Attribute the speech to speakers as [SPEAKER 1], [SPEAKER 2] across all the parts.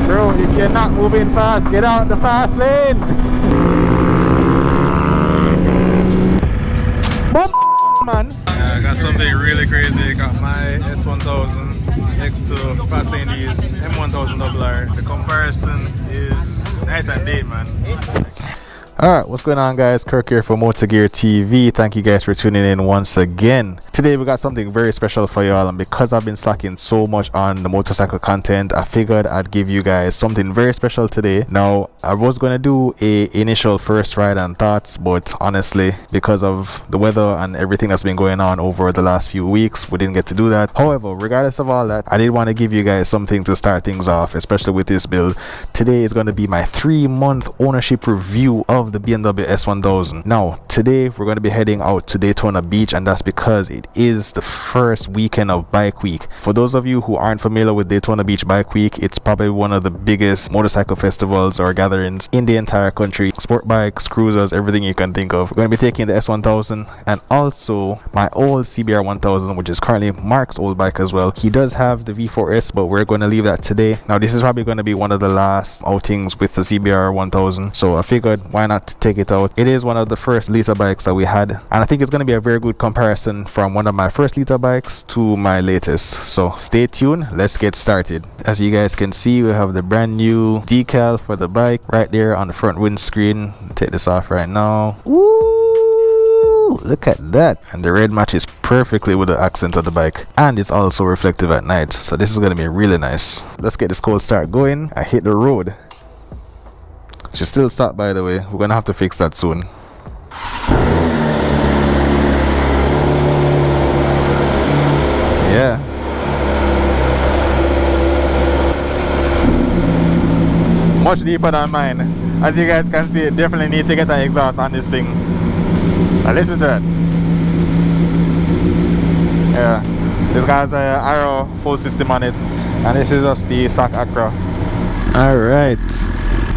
[SPEAKER 1] Bro, if you're not moving fast, get out the fast lane. Boom, man.
[SPEAKER 2] I got something really crazy. I got my S1000 next to Fast Indies M1000RR. The comparison is night and day, man.
[SPEAKER 1] Alright, what's going on, guys? Kirk here for MotoGear TV. Thank you guys for tuning in once again. Today we got something very special for y'all, and because I've been slacking so much on the motorcycle content, I figured I'd give you guys something very special today. Now, I was going to do a initial first ride and thoughts, but honestly, because of the weather and everything that's been going on over the last few weeks, we didn't get to do that. However, regardless of all that, I did want to give you guys something to start things off, especially with this build. Today is going to be my 3-month ownership review of the BMW S1000. Now, today we're going to be heading out to Daytona Beach, and that's because it is the first weekend of Bike Week. For those of you who aren't familiar with Daytona Beach Bike Week, it's probably one of the biggest motorcycle festivals or gatherings in the entire country. Sport bikes, cruisers, everything you can think of. We're going to be taking the S1000 and also my old CBR 1000, which is currently Mark's old bike as well. He does have the V4S, but we're going to leave that today. Now, this is probably going to be one of the last outings with the CBR 1000, so I figured why not take it out. It is one of the first liter bikes that we had, and I think it's going to be a very good comparison from one of my first liter bikes to my latest. So stay tuned, let's get started. As you guys can see, we have the brand new decal for the bike right there on the front windscreen. Take this off right now. Woo! Look at that. And the red matches perfectly with the accent of the bike, and it's also reflective at night, so this is going to be really nice. Let's get this cold start going and hit the road. She still stopped, by the way. We're gonna have to fix that soon. Yeah. Much deeper than mine. As you guys can see, definitely need to get an exhaust on this thing. Now listen to that. Yeah. This guy's an Arrow full system on it, and this is just the stock Acura. Alright.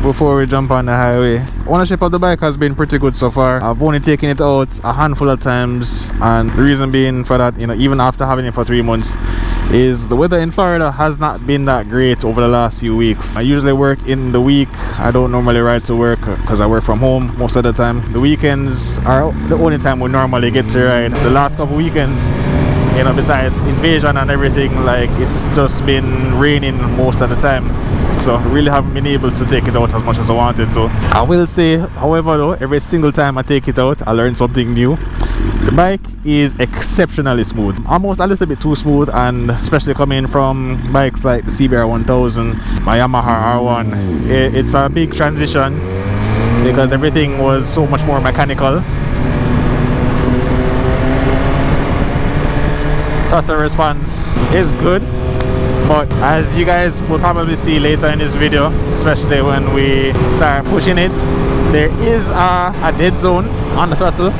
[SPEAKER 1] Before we jump on the highway, ownership of the bike has been pretty good so far. I've only taken it out a handful of times, and the reason being for that, even after having it for 3 months, is the weather in Florida has not been that great over the last few weeks. I usually work in the week. I don't normally ride to work because I work from home most of the time. The weekends are the only time we normally get to ride. The last couple weekends, besides invasion and everything, like, it's just been raining most of the time, so I really haven't been able to take it out as much as I wanted to. I will say, however, though, every single time I take it out, I learn something new. The bike is exceptionally smooth, almost a little bit too smooth, and especially coming from bikes like the CBR 1000, my Yamaha R1, it's a big transition because everything was so much more mechanical. Throttle response is good, but as you guys will probably see later in this video, especially when we start pushing it, there is a dead zone on the throttle,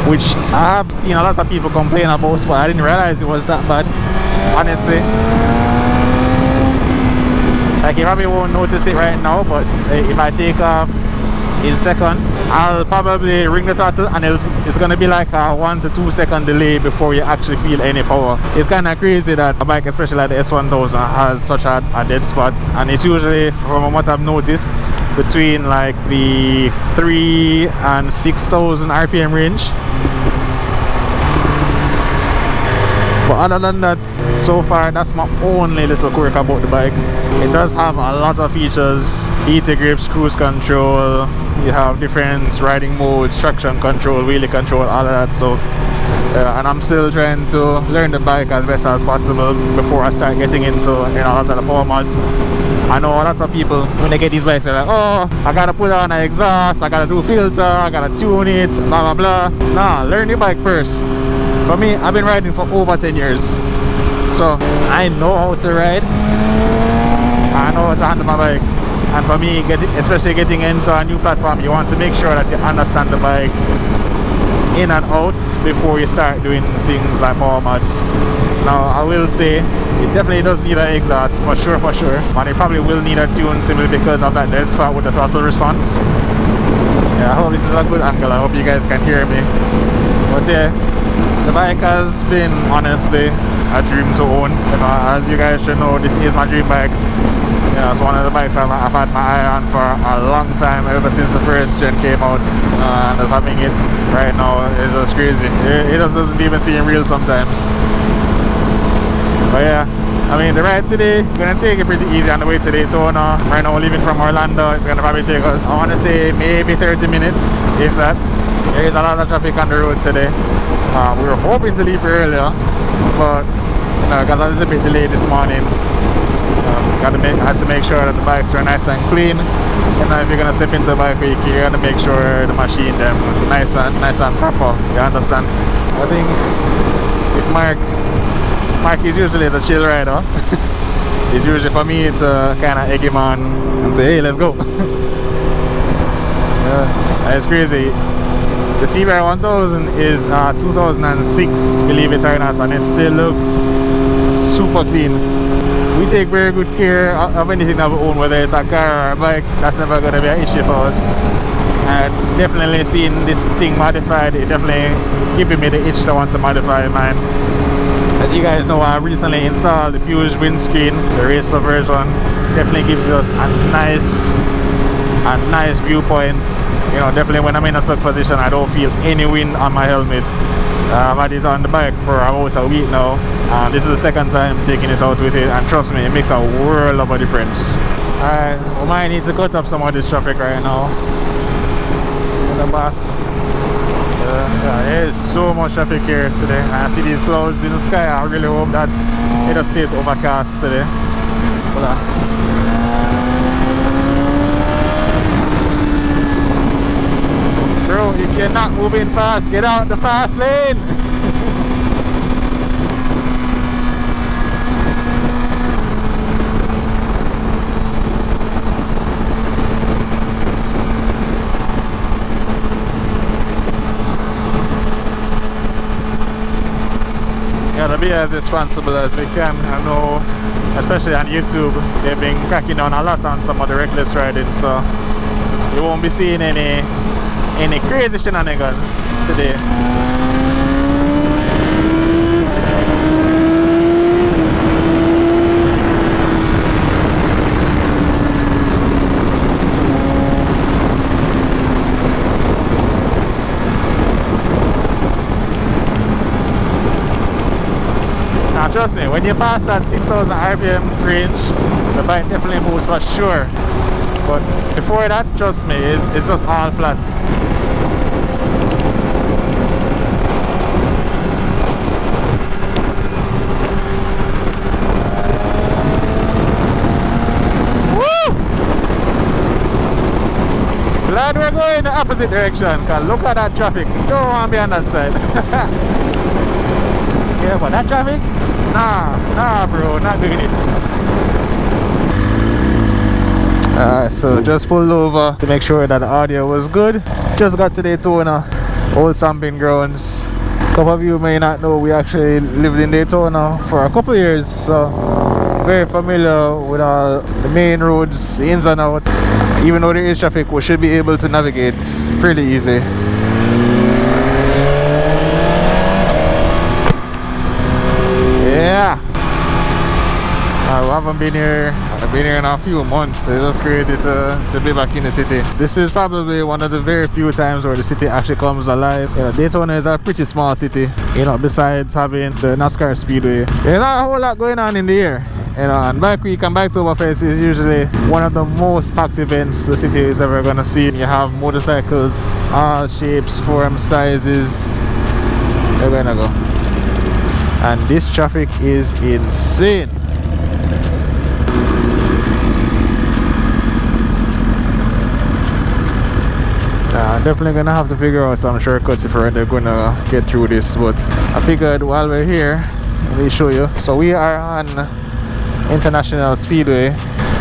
[SPEAKER 1] which I have seen a lot of people complain about, but I didn't realize it was that bad, honestly. Like, you probably won't notice it right now, but if I take off in second, I'll probably ring the throttle, and it's gonna be like a 1 to 2 second delay before you actually feel any power. It's kind of crazy that a bike, especially like the S1000, has such a dead spot, and it's usually, from what I've noticed, between like the 3,000 and 6,000 RPM range. But other than that, so far, that's my only little quirk about the bike. It does have a lot of features: heated grips, cruise control, you have different riding modes, traction control, wheelie control, all of that stuff. And I'm still trying to learn the bike as best as possible before I start getting into a lot of the power mods. I know a lot of people, when they get these bikes, they're like, oh, I gotta put on an exhaust, I gotta do filter, I gotta tune it, blah blah blah. Nah, learn the bike first. For me, I've been riding for over 10 years, so I know how to ride, I know how to handle my bike. And for me, especially getting into a new platform, you want to make sure that you understand the bike in and out before you start doing things like power mods. Now, I will say, it definitely does need an exhaust, for sure, and it probably will need a tune simply because of that dead spot with the throttle response. Yeah, I hope this is a good angle, I hope you guys can hear me. But yeah, the bike has been, honestly, a dream to own. As you guys should know, this is my dream bike. Yeah, it's one of the bikes I've had my eye on for a long time, ever since the first gen came out. And just having it right now is just crazy. It just doesn't even seem real sometimes. But yeah, I mean, the ride today, gonna take it pretty easy on the way to Daytona. Right now, leaving from Orlando, it's gonna probably take us, I wanna say, maybe 30 minutes, if that. There is a lot of traffic on the road today. We were hoping to leave earlier, but got a little bit delayed this morning. Had to make sure that the bikes are nice and clean. And if you're gonna step into the bike week, you're gonna make sure the machine them nice and proper. You understand? I think if Mark is usually the chill rider. It's usually for me to kind of egg him on and say, hey, let's go. Yeah, it's crazy. The CBR 1000 is 2006, believe it or not, and it still looks super clean. We take very good care of anything that we own, whether it's a car or a bike. That's never going to be an issue for us. And definitely seeing this thing modified, it definitely giving me the itch to want to modify mine. As you guys know, I recently installed the Fuse windscreen, the racer version. Definitely gives us a nice viewpoint. You know, definitely when I'm in a tuck position, I don't feel any wind on my helmet. I've had it on the bike for about a week now. This is the second time taking it out with it, and trust me, it makes a world of a difference. Alright, we might need to cut up some of this traffic right now. The boss. There is so much traffic here today. I see these clouds in the sky. I really hope that it just stays overcast today. Hold on. Bro, if you're not moving fast, get out the fast lane. Gotta be as responsible as we can. I know, especially on YouTube, they've been cracking down a lot on some of the reckless riding, so you won't be seeing any crazy shenanigans today. Now trust me, when you pass that 6,000 RPM range, the bike definitely moves for sure. But before that, trust me, it's just all flat. Glad we're going in the opposite direction, because look at that traffic. You don't want to be on that side. Yeah, but that traffic? Nah bro, not doing it. So just pulled over to make sure that the audio was good. Just got to Daytona, old stomping grounds. A couple of you may not know, we actually lived in Daytona for a couple of years, so very familiar with all the main roads, the ins and outs. Even though there is traffic, we should be able to navigate pretty easy. Yeah, I haven't been here. I've been here in a few months. It's just crazy to be back in the city. This is probably one of the very few times where the city actually comes alive. You know, Daytona is a pretty small city. You know, besides having the NASCAR Speedway, there's not a whole lot going on in the air. You know, and Bike Week and Biketoberfest is usually one of the most packed events the city is ever gonna see. You have motorcycles, all shapes, forms, sizes. They're gonna go. And this traffic is insane. I'm definitely gonna have to figure out some shortcuts if we're gonna get through this, but I figured while we're here, let me show you. So we are on International Speedway,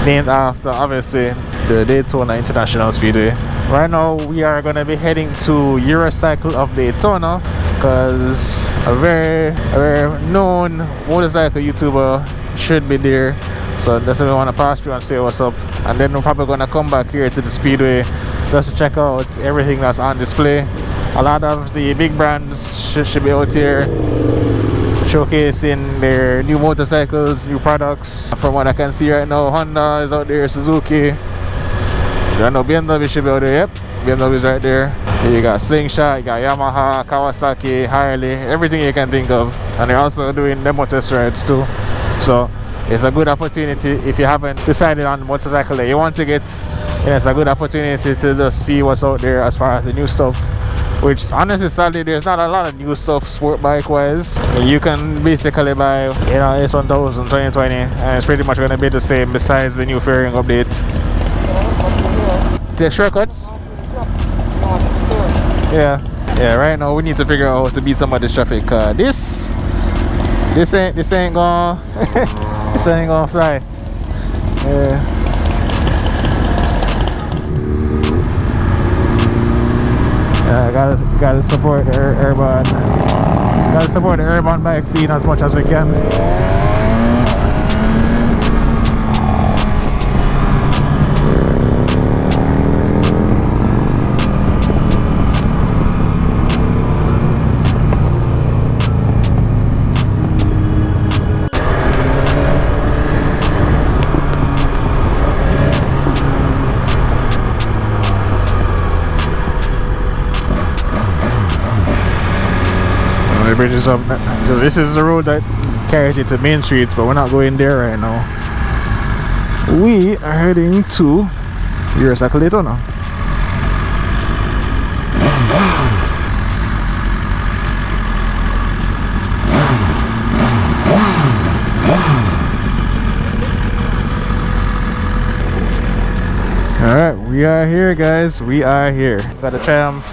[SPEAKER 1] named after obviously the Daytona International Speedway. Right now we are gonna be heading to Eurocycle of Daytona, because a very known motorcycle YouTuber should be there. So that's why we want to pass through and say what's up, and then we're probably gonna come back here to the Speedway just to check out everything that's on display. A lot of the big brands should be out here showcasing their new motorcycles, new products. From what I can see right now, Honda is out there, Suzuki. I know BMW should be out there. Yep, BMW is right there. Here you got Slingshot, you got Yamaha, Kawasaki, Harley, everything you can think of. And they're also doing demo test rides too. So it's a good opportunity if you haven't decided on the motorcycle that you want to get. It's a good opportunity to just see what's out there as far as the new stuff. Which honestly, sadly, there's not a lot of new stuff sport bike wise. You can basically buy, you know, S1000 2020, and it's pretty much going to be the same besides the new fairing update. Take shortcuts. Yeah. Right now we need to figure out how to beat some of this traffic. This ain't gonna this ain't gonna fly. Yeah, gotta support the urban. Gotta support the urban bike scene as much as we can. The bridge is up. This is the road that carries you to Main Street, but we're not going there right now. We are heading to Eurocycle Daytona. Alright, we are here, guys. We are here. Got a Triumph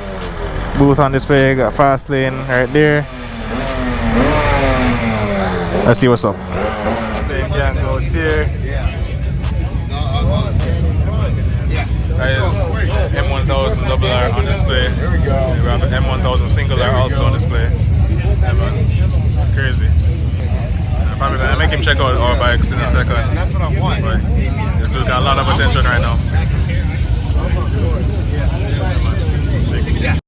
[SPEAKER 1] booth on display, got fast lane right there. Let's see what's up.
[SPEAKER 2] Same gang out here. That is M1000RR on display. We have an M1000 single R also on display. Yeah, man. Crazy. I'm probably gonna make him check out our bikes in a second. That's what I want. But this dude got a lot of attention right now. Sick. Yeah.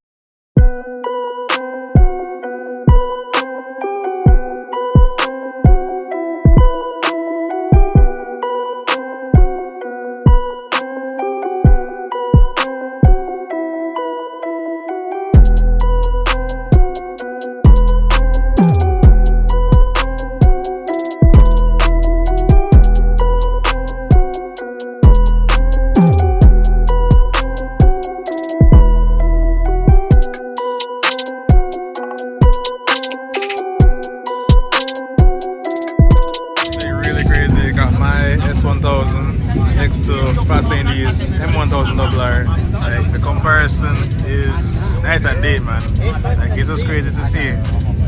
[SPEAKER 2] S1000 next to fast lane these M1000RR. Like the comparison is night and day, man. Like it's just crazy to see.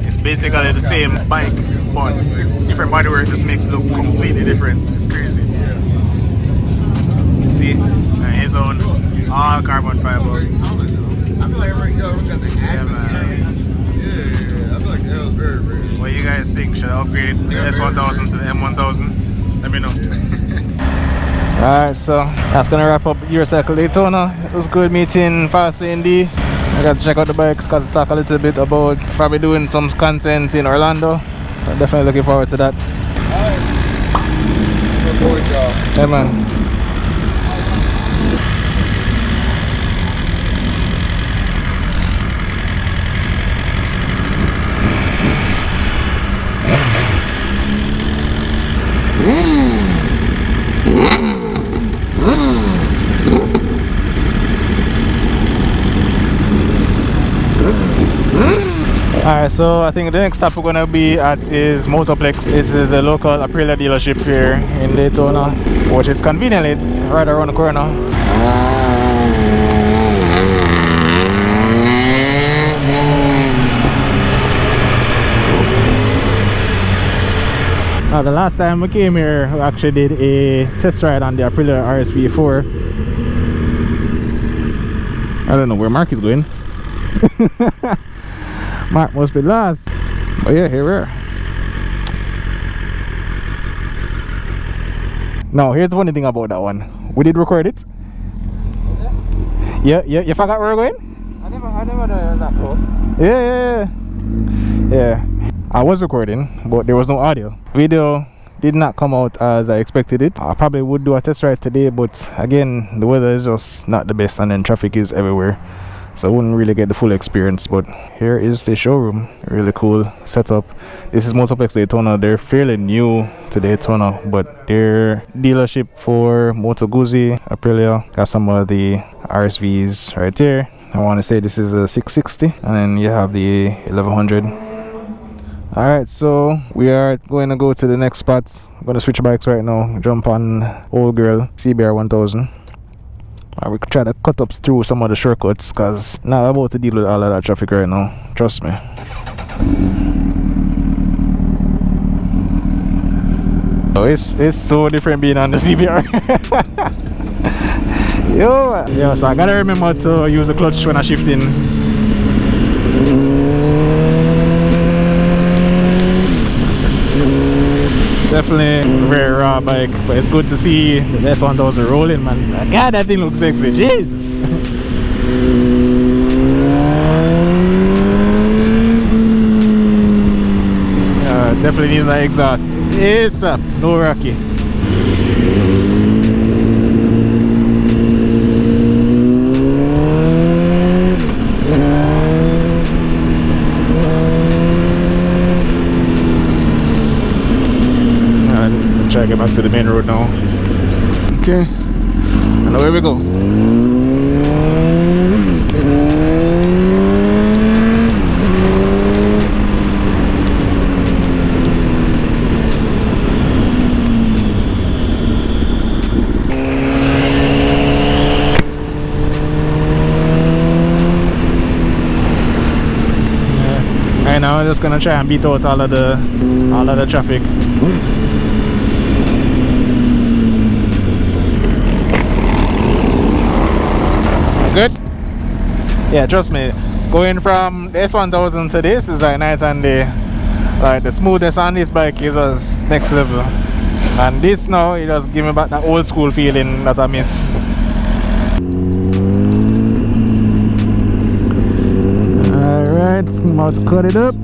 [SPEAKER 2] It's basically the same bike, but different bodywork just makes it look completely different. It's crazy. See, and his own all carbon fiber. Yeah, man. What you guys think? Should I upgrade the S1000 to the M1000? Let me know.
[SPEAKER 1] Alright, so that's gonna wrap up Eurocycle Daytona. It was good meeting Fast Lane D. I got to check out the bikes, got to talk a little bit about probably doing some content in Orlando. So definitely looking forward to that. Alright. Good boy, y'all. Yeah, man. Alright, so I think the next stop we're gonna be at is Motoplex. This is a local Aprilia dealership here in Daytona, which is conveniently right around the corner. Now, the last time we came here, we actually did a test ride on the Aprilia RSV4. I don't know where Mark is going. Mark must be lost. But yeah, here we are. Now, here's the funny thing about that one. We did record it. Yeah, you forgot where we're going?
[SPEAKER 3] I never done that before.
[SPEAKER 1] Yeah. I was recording, but there was no audio. Video did not come out as I expected it. I probably would do a test ride today, but again, the weather is just not the best, and then traffic is everywhere, so I wouldn't really get the full experience. But here is the showroom. Really cool setup. This is Motoplex Daytona. They're fairly new to Daytona, but their dealership for Moto Guzzi, Aprilia. Got some of the RSVs right there. I want to say this is a 660, and then you have the 1100. Alright, so we are going to go to the next spot. I'm going to switch bikes right now. Jump on old girl CBR 1000. We could try to cut up through some of the shortcuts, because not about to deal with all of that traffic right now. Trust me. Oh, it's so different being on the CBR. Yo, so I gotta remember to use the clutch when I shift in. Definitely a very raw bike, but it's good to see the S1000 rolling, man. God, that thing looks sexy. Jesus. Definitely needs that exhaust. Yes, no rocky. Try to get back to the main road now. Okay, and away we go. Right now I'm just gonna try and beat out all of the traffic. Good? Yeah, trust me, going from the S1000 to this is like night and day. Like the smoothest on this bike is just next level, and this now it just give me back that old school feeling that I miss. Alright, I'm about to cut it up.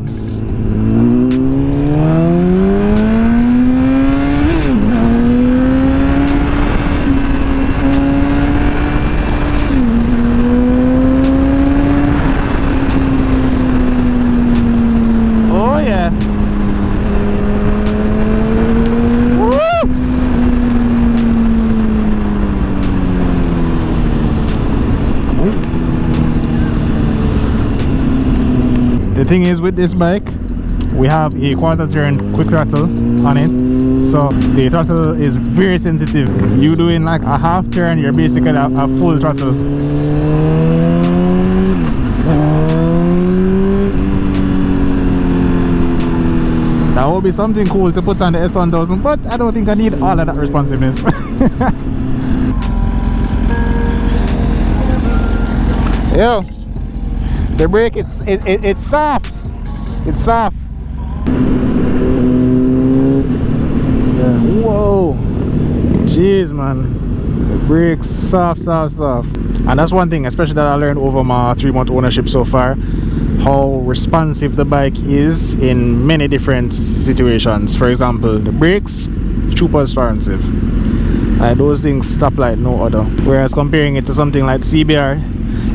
[SPEAKER 1] The thing is, with this bike, we have a quarter turn quick throttle on it, so the throttle is very sensitive. You doing like a half turn, you're basically a full throttle. That would be something cool to put on the S1000, but I don't think I need all of that responsiveness. Yo, the brake, it's soft. It's soft. Yeah. Whoa. Jeez, man. The brake's soft. And that's one thing, especially that I learned over my 3-month ownership so far, how responsive the bike is in many different situations. For example, the brakes, super responsive. Those things stop like no other. Whereas comparing it to something like CBR,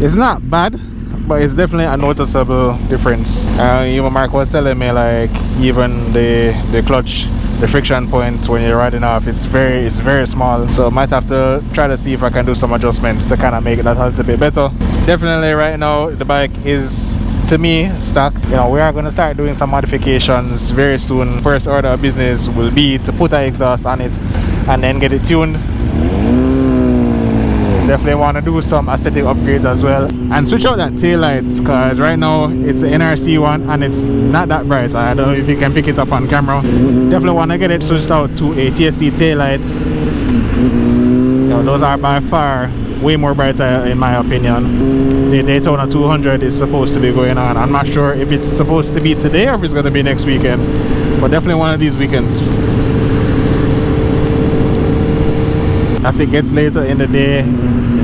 [SPEAKER 1] it's not bad, but it's definitely a noticeable difference. Even Mark was telling me, like, even the clutch, the friction point when you're riding off, it's very small. So I might have to try to see if I can do some adjustments to kind of make that a little bit better. Definitely right now the bike is, to me, stock. You know, we are going to start doing some modifications very soon. First order of business will be to put an exhaust on it and then get it tuned. Definitely want to do some aesthetic upgrades as well, and switch out that tail light, because right now it's the NRC one and it's not that bright. I don't know if you can pick it up on camera. Definitely want to get it switched out to a TST tail light. You know, those are by far way more brighter in my opinion. The Daytona 200 is supposed to be going on. I'm not sure if it's supposed to be today or if it's going to be next weekend, but definitely one of these weekends. As it gets later in the day,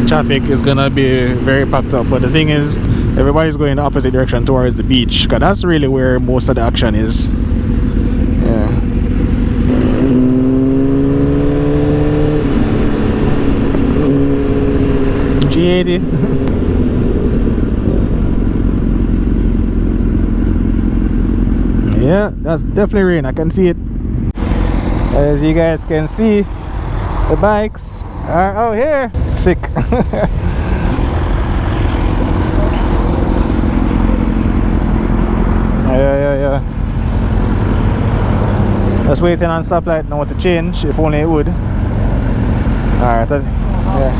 [SPEAKER 1] traffic is gonna be very packed up. But the thing is, Everybody's going the opposite direction towards the beach, because that's really where most of the action is. Yeah. G80. Yeah, that's definitely rain. I can see it. As you guys can see, the bikes are out here. Sick. Yeah. Just waiting on stoplight now to change, if only it would. Alright, yeah.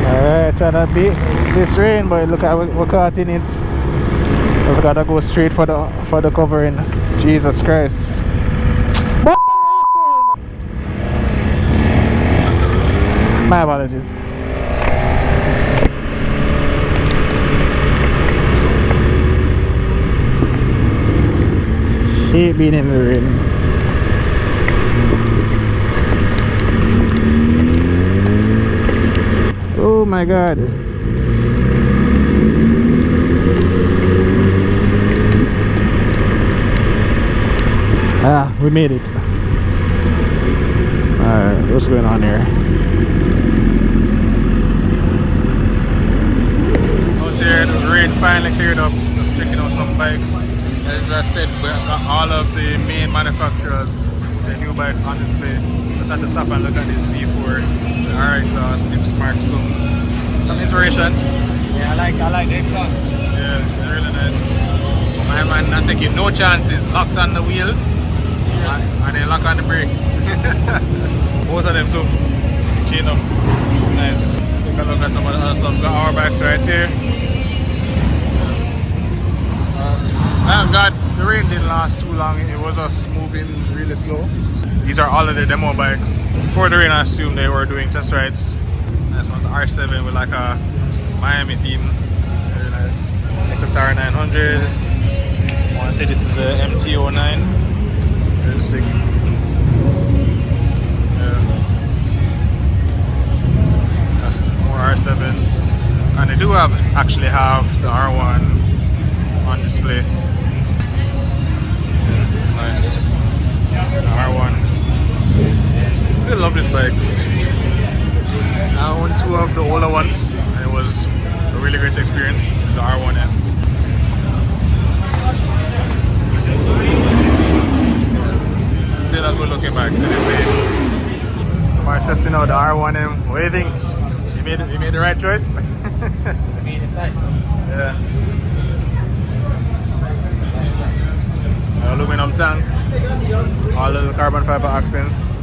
[SPEAKER 1] Alright, trying to beat this rain, but look at we're caught in it. Just gotta go straight for the covering. Jesus Christ. My apologies. Hate being in the rain. Oh my god. Ah, we made it. Alright, what's going on here?
[SPEAKER 2] Out here, the rain finally cleared up. Just checking out some bikes. As I said, we got all of the main manufacturers, the new bikes on display. Just had to stop and look at this V4, the R exhaust, Nips Mark some inspiration.
[SPEAKER 3] Yeah, I like the exhaust.
[SPEAKER 2] Yeah, they're really nice. My man not taking no chances, locked on the wheel. And then lock on the brake. Both of them too. Chain up. Nice. Take a look at some of the other stuff. Got our bikes right here. Thank God the rain didn't last too long. It was us moving really slow. These are all of the demo bikes. Before the rain, I assumed they were doing test rides. This one's the R7 with like a Miami theme. Very nice. XSR 900. I want to say this is a MT09. Very sick. Yeah. That's more R7s. And they do actually have the R1 on display. It's nice. The R1. Still love this bike. I own two of the older ones, and it was a really great experience. It's the R1M. Still a good looking bike to this day. We're testing out the R1M. What do you think? You made the right choice?
[SPEAKER 3] I mean, it's nice.
[SPEAKER 2] Yeah. Aluminum tank, all of the carbon fiber accents.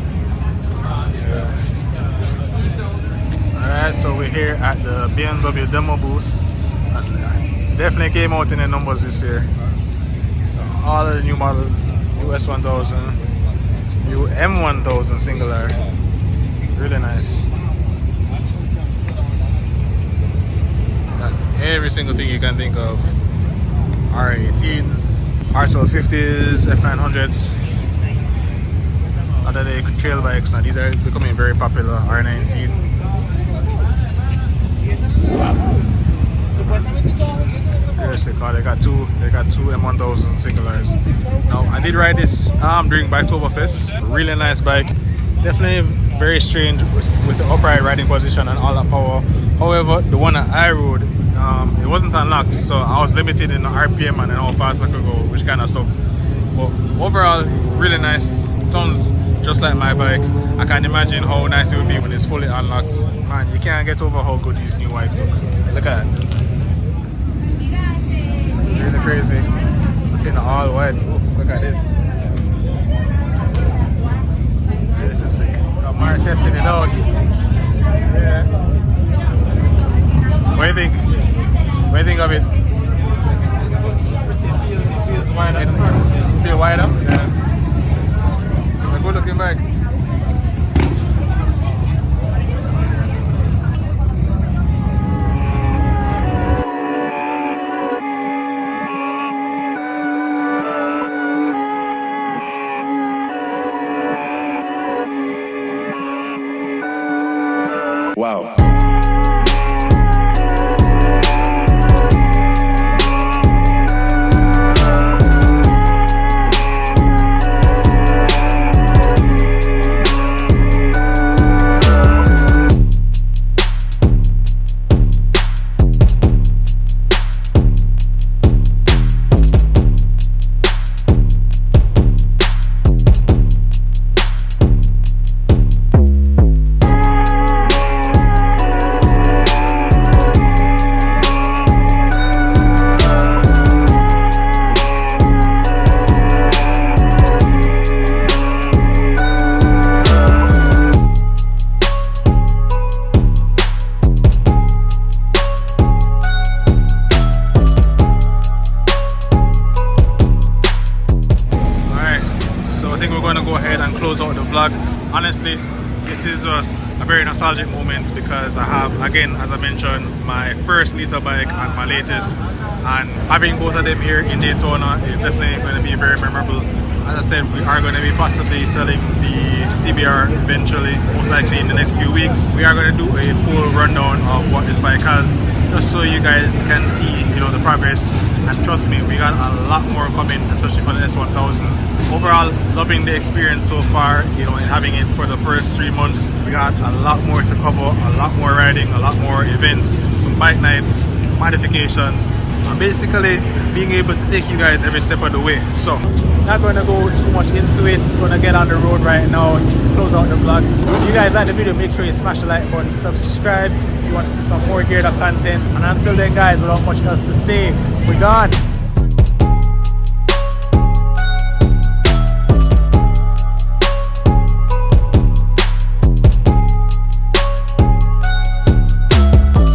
[SPEAKER 2] Alright, so we're here at the BMW demo booth. Definitely came out in the numbers this year. All of the new models, new S1000, new M1000 single R. Really nice. Got every single thing you can think of. R18s, R1250s, F900s. Other than trail bikes now, these are becoming very popular. R19. Very sick. Oh, they got two M1000 single Rs. Now I did ride this during Biketoberfest. Really nice bike. Definitely very strange with the upright riding position and all that power. However, the one that I rode, it wasn't unlocked, so I was limited in the RPM and how fast I could go, which kind of sucked. But overall, really nice. Sounds just like my bike. I can't imagine how nice it would be when it's fully unlocked. Man, you can't get over how good these new bikes look. Look at that. Really crazy. Just in the all white. Ooh, look at this. This is sick. Got Mara testing it out. Yeah. What do you think? What do you think of it?
[SPEAKER 3] It feels wide up.
[SPEAKER 2] Feel wide up? Yeah. It's a good looking bike.
[SPEAKER 4] Wow.
[SPEAKER 2] this is just a very nostalgic moment because I have, again, as I mentioned, my first liter bike and my latest, and having both of them here in Daytona is definitely going to be very memorable. As I said, we are going to be possibly selling the CBR eventually, most likely in the next few weeks. We are going to do a full rundown of what this bike has, just so you guys can see, you know, the progress. And trust me, we got a lot more coming, especially for the S1000. Overall, loving the experience so far, you know, and having it for the first 3 months. We got a lot more to cover, a lot more riding, a lot more events, some bike nights, modifications, and basically being able to take you guys every step of the way. So,
[SPEAKER 4] not going to go too much into it. Going to get on the road right now, close out the vlog. If you guys like the video, make sure you smash the like button, subscribe if you want to see some more geared up content. And until then guys, without much else to say, we're gone.